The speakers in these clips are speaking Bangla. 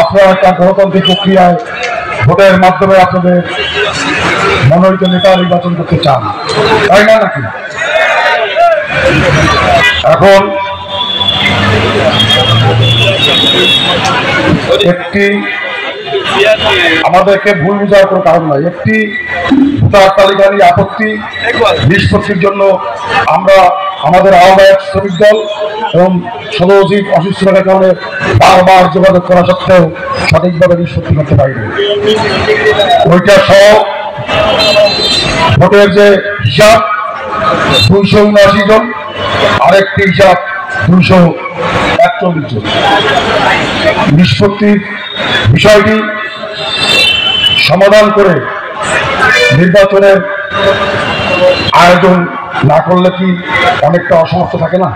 আপনারা একটা গণতান্ত্রিক প্রক্রিয়ায় ভোটের মাধ্যমে আপনাদের মনোনীত নেতা নির্বাচন করতে চান, তাই না নাকি? এখন একটি আমাদেরকে ভুল বোঝার কোনো কারণ নয়, একটি ভোটার তালিকা নিয়ে আপত্তি নিষ্পত্তির জন্য আমরা আমাদের আহ্বায়ক শ্রমিক দল এবং সদস্যিক অসুস্থ থাকার কারণে বারবার যোগাযোগ করা সত্ত্বেও সঠিকভাবে নিষ্পত্তি করতে পারিনি। ওইটা সহ ভোটের যে হিসাব 279 জন, আরেকটি হিসাব 241 জন। নিষ্পত্তির বিষয়টি সমাধান করে নির্বাচনের আয়োজন না করলে কি অনেকটা অসমর্থ থাকে না,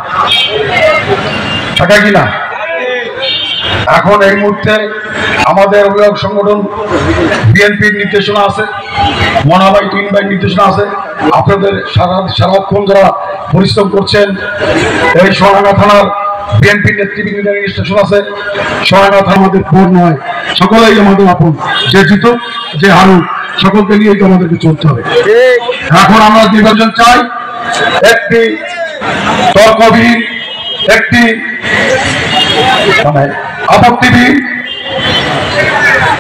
থাকে কি না? এখন এই মুহূর্তে আমাদের অভিভাবক সংগঠন বিএনপির নির্দেশনা আছে, মনাবাই 3 ভাই নির্দেশনা আছে। আপনাদের সারাক্ষণ যারা পরিশ্রম করছেন, এই সোনাডাঙ্গা থানার বিএনপির নেতৃবৃন্দের নির্দেশনা আছে। সোনাডাঙ্গা থানা আমাদের পর নয়, সকলেই আমাদের আপন, যে জিতুক যে হারুক সকলকে নিয়েই তো আমাদেরকে চলতে হবে। এখন আমরা নির্বাচন চাই একটি তর্কবিহীন, একটি আপত্তিবিহীন।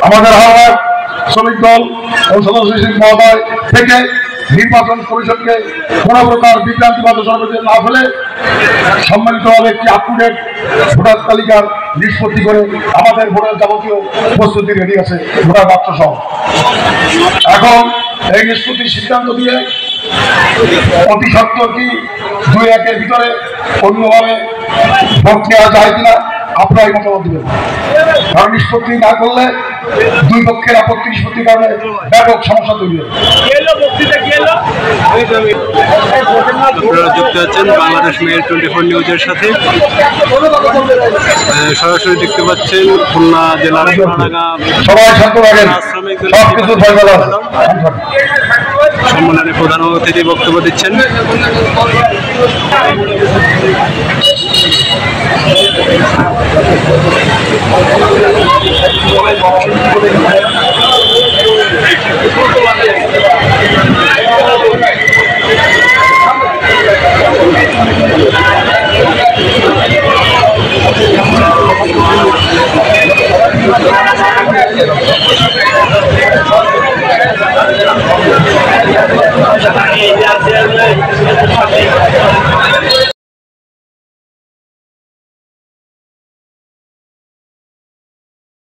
আমাদের আহ্বায়ক শ্রমিক দল ও সদস্য মহোদয় থেকে নির্বাচন কমিশনকে কোন প্রকার বিভ্রান্তিবাদ না ফেলে সম্মিলিতভাবে একটি আপ টু ডেট ভোটার তালিকার নিষ্পত্তি করে আমাদের ভোটের যাবতীয় প্রস্তুতি রেডি আছে, ভোটার বাক্স সহ। এখন এই নিষ্পত্তির সিদ্ধান্ত দিয়ে অতি সত্বর কি 2-1-এর ভিতরে অন্যভাবে ভোট নেওয়া যায় কিনা আপনারাই মতামত দিবেন। কারণ নিষ্পত্তি না করলে দুই পক্ষের আপত্তি নিষ্পত্তির কারণে ব্যাপক সমস্যা তৈরি হবে। আপনারা যুক্ত আছেন বাংলাদেশ মেইল 24 নিউজের সাথে। সরাসরি দেখতে পাচ্ছেন খুলনা জেলার সবাই শান্ত থাকেন, সবকিছু সম্মেলনে প্রধান অতিথি বক্তব্য দিচ্ছেন।